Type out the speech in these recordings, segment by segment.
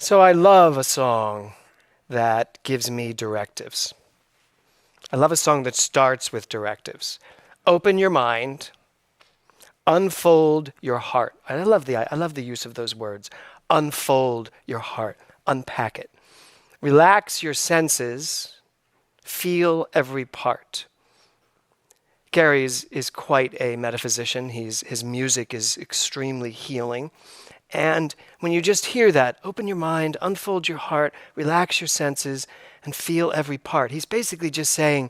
So I love a song that gives me directives. I love a song that starts with directives. Open your mind, unfold your heart. I love the use of those words. Unfold your heart, unpack it. Relax your senses, feel every part. Gary is quite a metaphysician. His music is extremely healing. And when you just hear that, open your mind, unfold your heart, relax your senses, and feel every part. He's basically just saying,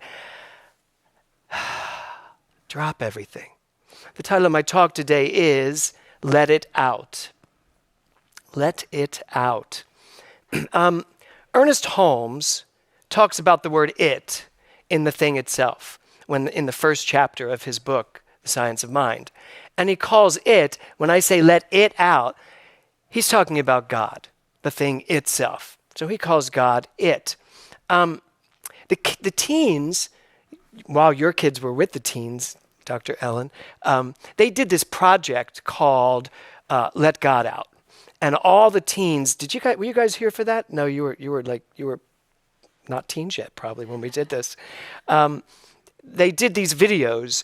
drop everything. The title of my talk today is Let It Out. Let it out. Ernest Holmes talks about the word it in the thing itself, when in the first chapter of his book, The Science of Mind. And he calls it, when I say let it out, he's talking about God, the thing itself. So he calls God it. The teens, while your kids were with the teens, Dr. Ellen, they did this project called Let God Out. And all the teens, were you guys here for that? No, you were not teens yet, probably, when we did this. They did these videos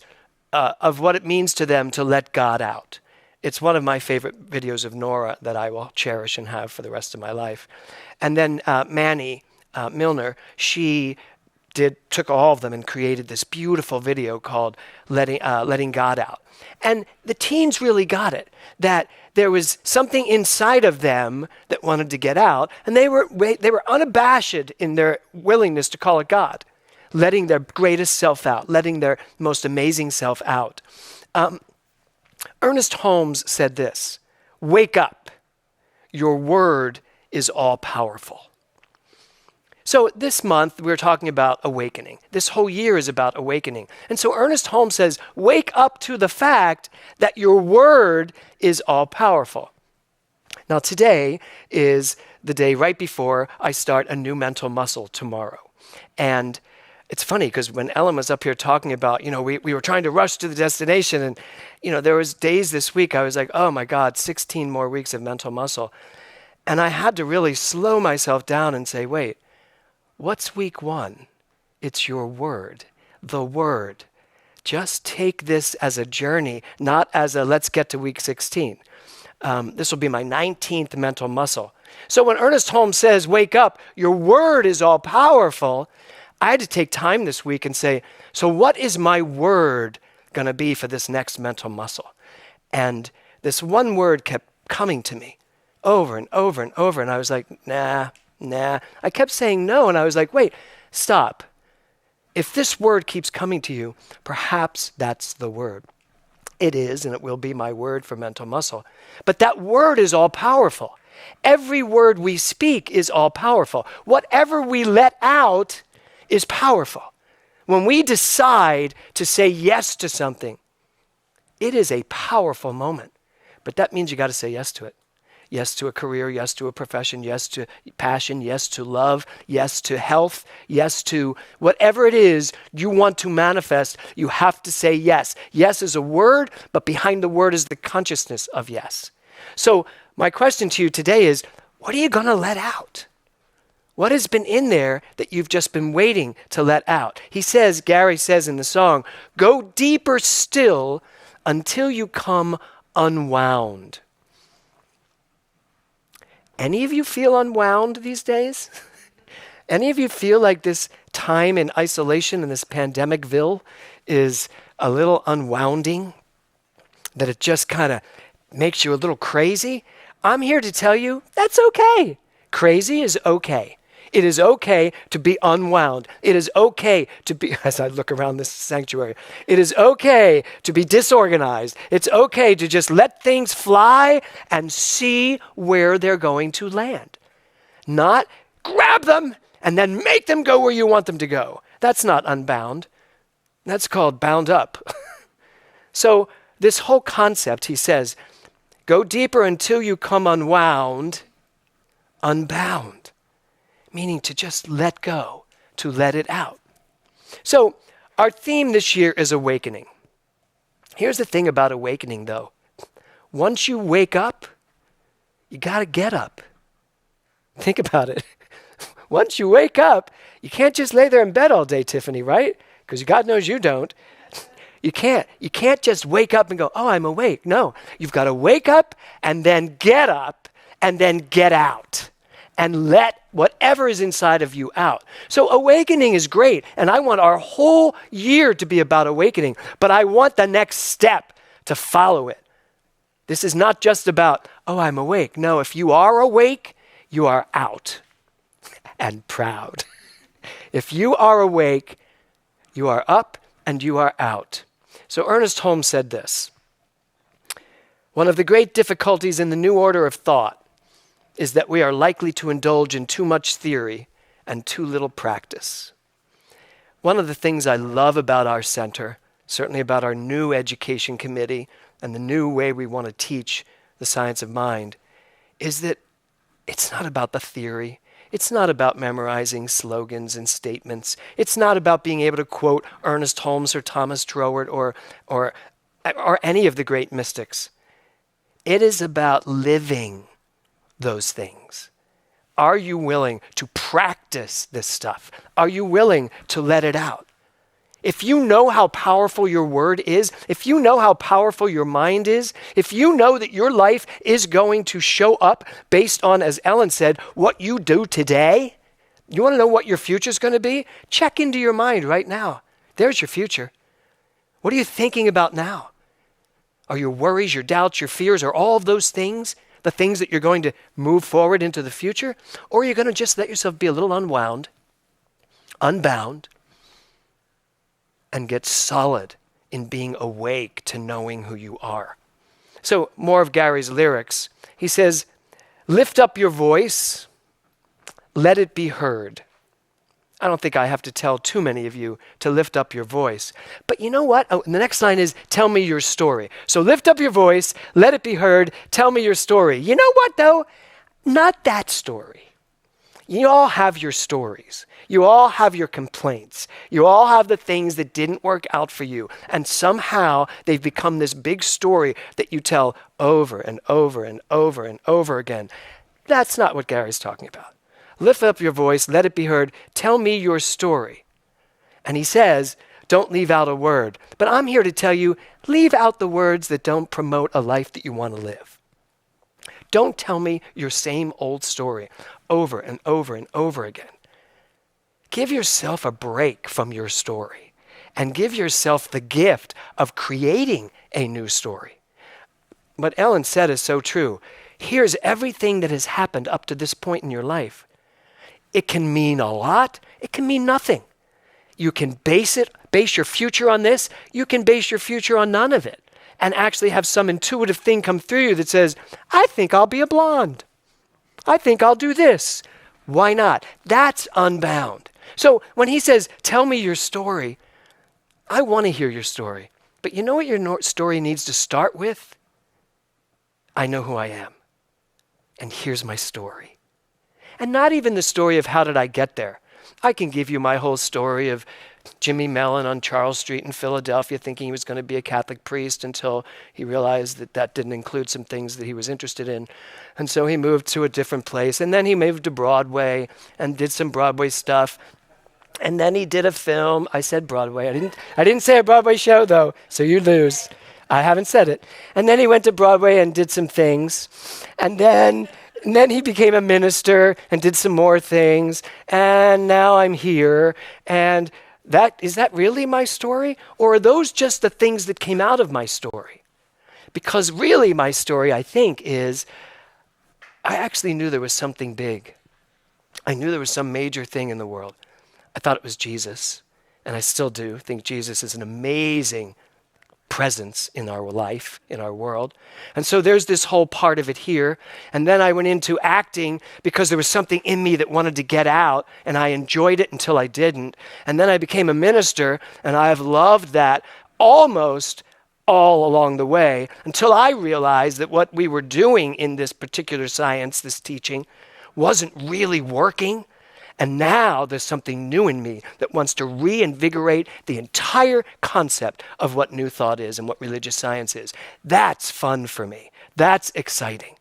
of what it means to them to let God out. It's one of my favorite videos of Nora that I will cherish and have for the rest of my life. And then Manny Milner, she took all of them and created this beautiful video called Letting God Out. And the teens really got it, that there was something inside of them that wanted to get out, and they were unabashed in their willingness to call it God, letting their greatest self out, letting their most amazing self out. Ernest Holmes said this, "Wake up, your word is all powerful." So this month, we're talking about awakening. This whole year is about awakening. And so Ernest Holmes says, wake up to the fact that your word is all powerful. Now, today is the day right before I start a new mental muscle tomorrow. And it's funny because when Ellen was up here talking about, we were trying to rush to the destination. And, there was days this week I was like, oh my God, 16 more weeks of mental muscle. And I had to really slow myself down and say, wait, what's week one? It's your word, the word. Just take this as a journey, not as a let's get to week 16. This will be my 19th mental muscle. So when Ernest Holmes says, wake up, your word is all powerful, I had to take time this week and say, so what is my word going to be for this next mental muscle? And this one word kept coming to me over and over and over. And I was like, nah. I kept saying no, and I was like, wait, stop. If this word keeps coming to you, perhaps that's the word. It is, and it will be my word for mental muscle. But that word is all powerful. Every word we speak is all powerful. Whatever we let out is powerful. When we decide to say yes to something, it is a powerful moment. But that means you got to say yes to it. Yes to a career, yes to a profession, yes to passion, yes to love, yes to health, yes to whatever it is you want to manifest, you have to say yes. Yes is a word, but behind the word is the consciousness of yes. So my question to you today is, what are you going to let out? What has been in there that you've just been waiting to let out? Gary says in the song, go deeper still until you come unwound. Any of you feel unwound these days? Any of you feel like this time in isolation in this pandemicville is a little unwounding? That it just kind of makes you a little crazy? I'm here to tell you that's okay. Crazy is okay. It is okay to be unwound. It is okay to be, as I look around this sanctuary, it is okay to be disorganized. It's okay to just let things fly and see where they're going to land. Not grab them and then make them go where you want them to go. That's not unbound. That's called bound up. So this whole concept, he says, go deeper until you come unwound, unbound. Meaning to just let go, to let it out. So our theme this year is awakening. Here's the thing about awakening, though. Once you wake up, you got to get up. Think about it. Once you wake up, you can't just lay there in bed all day, Tiffany, right? Because God knows you don't. You can't. You can't just wake up and go, oh, I'm awake. No, you've got to wake up and then get up and then get out and let whatever is inside of you out. So awakening is great, and I want our whole year to be about awakening, but I want the next step to follow it. This is not just about, oh, I'm awake. No, if you are awake, you are out and proud. If you are awake, you are up and you are out. So Ernest Holmes said this: one of the great difficulties in the new order of thought is that we are likely to indulge in too much theory and too little practice. One of the things I love about our center, certainly about our new education committee and the new way we want to teach the science of mind, is that it's not about the theory. It's not about memorizing slogans and statements. It's not about being able to quote Ernest Holmes or Thomas Troward or any of the great mystics. It is about living those things. Are you willing to practice this stuff? Are you willing to let it out? If you know how powerful your word is, if you know how powerful your mind is, if you know that your life is going to show up based on, as Ellen said, what you do today, you want to know what your future is going to be? Check into your mind right now. There's your future. What are you thinking about now? Are your worries, your doubts, your fears, are all of those things the things that you're going to move forward into the future? Or are you going to just let yourself be a little unbound, and get solid in being awake to knowing who you are? So more of Gary's lyrics. He says, lift up your voice, let it be heard. I don't think I have to tell too many of you to lift up your voice. But you know what? Oh, the next line is, tell me your story. So lift up your voice, let it be heard, tell me your story. You know what though? Not that story. You all have your stories. You all have your complaints. You all have the things that didn't work out for you. And somehow they've become this big story that you tell over and over and over and over again. That's not what Gary's talking about. Lift up your voice, let it be heard, tell me your story. And he says, don't leave out a word. But I'm here to tell you, leave out the words that don't promote a life that you want to live. Don't tell me your same old story over and over and over again. Give yourself a break from your story and give yourself the gift of creating a new story. What Ellen said is so true. Here's everything that has happened up to this point in your life. It can mean a lot. It can mean nothing. You can base your future on this. You can base your future on none of it and actually have some intuitive thing come through you that says, I think I'll be a blonde. I think I'll do this. Why not? That's unbound. So when he says, tell me your story, I want to hear your story. But you know what your story needs to start with? I know who I am. And here's my story. And not even the story of how did I get there. I can give you my whole story of Jimmy Mellon on Charles Street in Philadelphia thinking he was going to be a Catholic priest until he realized that that didn't include some things that he was interested in. And so he moved to a different place. And then he moved to Broadway and did some Broadway stuff. And then he did a film. I said Broadway. I didn't say a Broadway show, though, so you lose. I haven't said it. And then he went to Broadway and did some things. And then he became a minister and did some more things. And now I'm here. And is that really my story? Or are those just the things that came out of my story? Because really my story, I think, is I actually knew there was something big. I knew there was some major thing in the world. I thought it was Jesus. And I still do think Jesus is an amazing presence in our life, in our world. And so there's this whole part of it here. And then I went into acting because there was something in me that wanted to get out, and I enjoyed it until I didn't. And then I became a minister, and I have loved that almost all along the way until I realized that what we were doing in this particular science, this teaching, wasn't really working. And now there's something new in me that wants to reinvigorate the entire concept of what New Thought is and what religious science is. That's fun for me. That's exciting.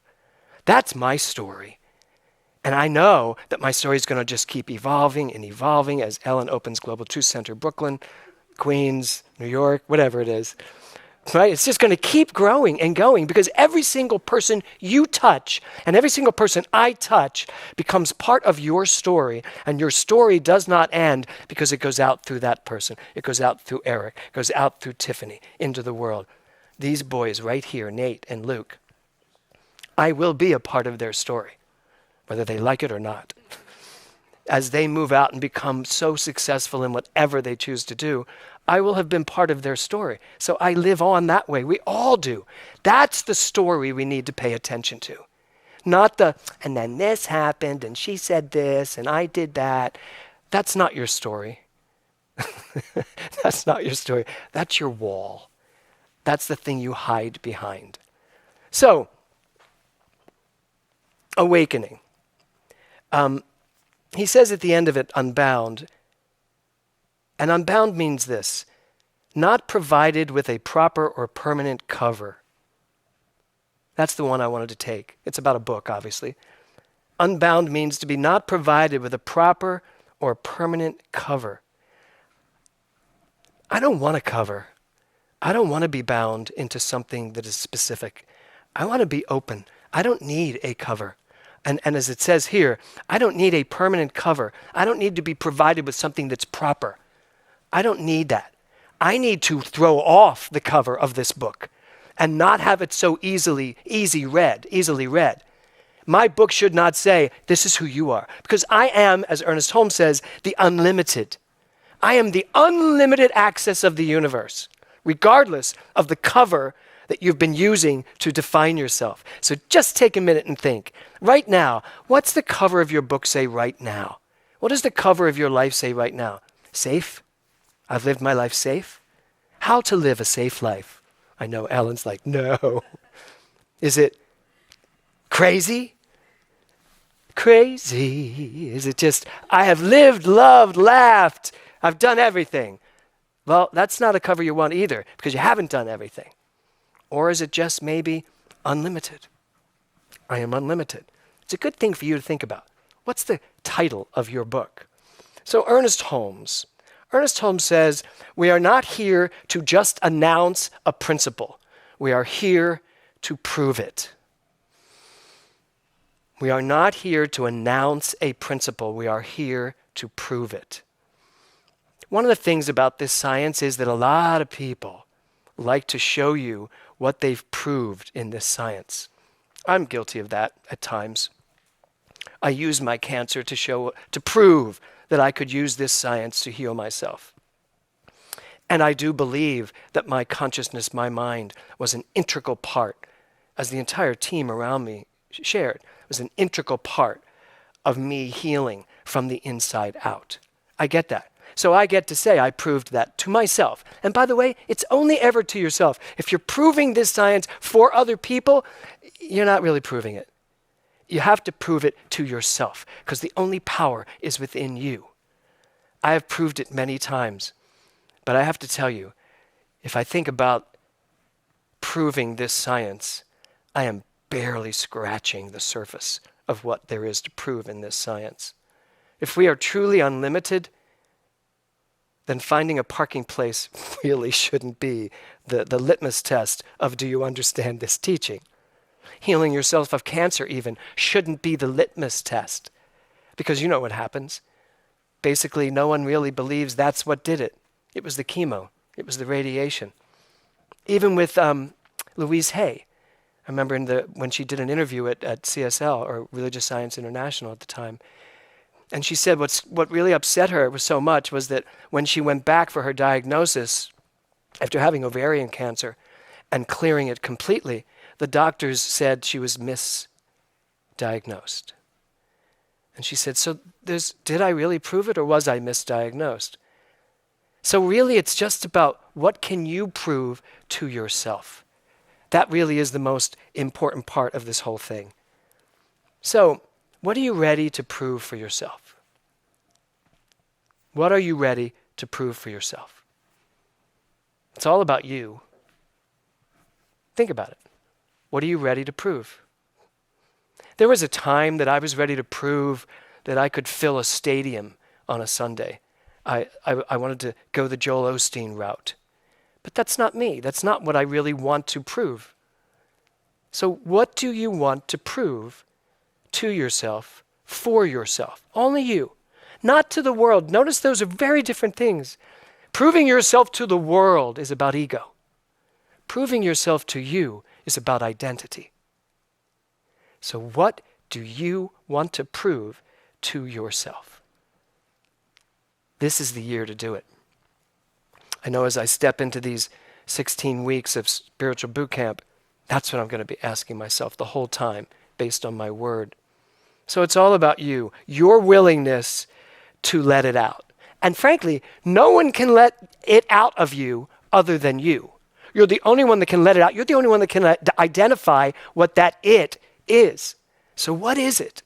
That's my story. And I know that my story is going to just keep evolving and evolving as Ellen opens Global Truth Center Brooklyn, Queens, New York, whatever it is. Right? It's just going to keep growing and going because every single person you touch and every single person I touch becomes part of your story. And your story does not end because it goes out through that person. It goes out through Eric, it goes out through Tiffany into the world. These boys right here, Nate and Luke, I will be a part of their story, whether they like it or not. As they move out and become so successful in whatever they choose to do, I will have been part of their story. So I live on that way. We all do. That's the story we need to pay attention to. Not the, and then this happened, and she said this, and I did that. That's not your story. That's not your story. That's your wall. That's the thing you hide behind. So, awakening. He says at the end of it, unbound. And unbound means this: not provided with a proper or permanent cover. That's the one I wanted to take. It's about a book, obviously. Unbound means to be not provided with a proper or permanent cover. I don't want a cover. I don't want to be bound into something that is specific. I want to be open. I don't need a cover. And as it says here, I don't need a permanent cover. I don't need to be provided with something that's proper. I don't need that. I need to throw off the cover of this book and not have it so easily read. My book should not say, this is who you are. Because I am, as Ernest Holmes says, the unlimited. I am the unlimited access of the universe, regardless of the cover that you've been using to define yourself. So just take a minute and think. Right now, what's the cover of your book say right now? What does the cover of your life say right now? Safe? I've lived my life safe? How to live a safe life? I know Ellen's like, no. Is it crazy? Crazy. Is it just, I have lived, loved, laughed, I've done everything? Well, that's not a cover you want either, because you haven't done everything. Or is it just maybe unlimited? I am unlimited. It's a good thing for you to think about. What's the title of your book? So Ernest Holmes says, we are not here to just announce a principle. We are here to prove it. We are not here to announce a principle. We are here to prove it. One of the things about this science is that a lot of people like to show you what they've proved in this science. I'm guilty of that at times. I used my cancer to prove that I could use this science to heal myself. And I do believe that my consciousness, my mind, was an integral part, as the entire team around me shared, was an integral part of me healing from the inside out. I get that. So I get to say I proved that to myself. And by the way, it's only ever to yourself. If you're proving this science for other people, you're not really proving it. You have to prove it to yourself, because the only power is within you. I have proved it many times, but I have to tell you, if I think about proving this science, I am barely scratching the surface of what there is to prove in this science. If we are truly unlimited, then finding a parking place really shouldn't be the litmus test of, do you understand this teaching? Healing yourself of cancer even shouldn't be the litmus test, because you know what happens. Basically, no one really believes that's what did it. It was the chemo. It was the radiation. Even with Louise Hay, I remember when she did an interview at CSL, or Religious Science International at the time, and she said what really upset her was so much was that when she went back for her diagnosis after having ovarian cancer and clearing it completely, the doctors said she was misdiagnosed. And she said, so did I really prove it, or was I misdiagnosed? So really it's just about, what can you prove to yourself? That really is the most important part of this whole thing. So, what are you ready to prove for yourself? What are you ready to prove for yourself? It's all about you. Think about it. What are you ready to prove? There was a time that I was ready to prove that I could fill a stadium on a Sunday. I wanted to go the Joel Osteen route. But that's not me. That's not what I really want to prove. So what do you want to prove to yourself, for yourself? Only you, not to the world. Notice those are very different things. Proving yourself to the world is about ego. Proving yourself to you is about identity. So what do you want to prove to yourself? This is the year to do it. I know as I step into these 16 weeks of spiritual boot camp, that's what I'm going to be asking myself the whole time based on my word. So it's all about you, your willingness to let it out. And frankly, no one can let it out of you other than you. You're the only one that can let it out. You're the only one that can identify what that it is. So what is it?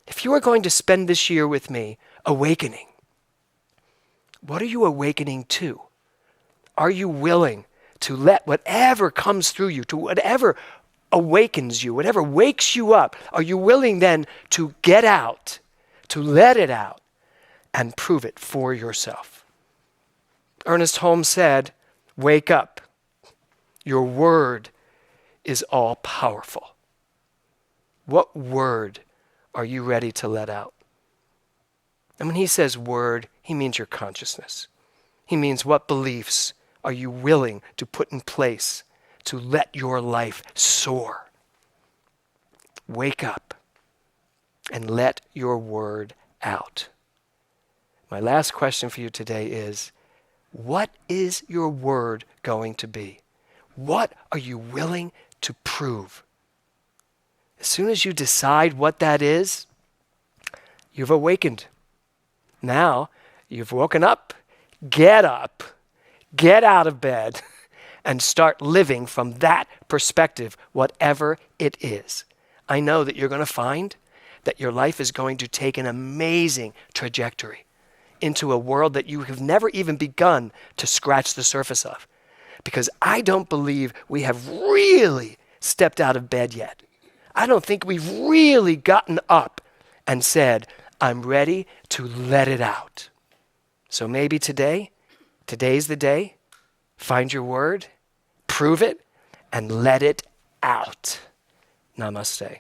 If you are going to spend this year with me awakening, what are you awakening to? Are you willing to let whatever comes through you, to whatever awakens you, whatever wakes you up, are you willing then to get out, to let it out, and prove it for yourself? Ernest Holmes said, "Wake up. Your word is all powerful." What word are you ready to let out? And when he says word, he means your consciousness. He means what beliefs are you willing to put in place to let your life soar? Wake up and let your word out. My last question for you today is, what is your word going to be? What are you willing to prove? As soon as you decide what that is, you've awakened. Now, you've woken up. Get up. Get out of bed and start living from that perspective, whatever it is. I know that you're going to find that your life is going to take an amazing trajectory into a world that you have never even begun to scratch the surface of. Because I don't believe we have really stepped out of bed yet. I don't think we've really gotten up and said, I'm ready to let it out. So maybe today's the day. Find your word, prove it, and let it out. Namaste.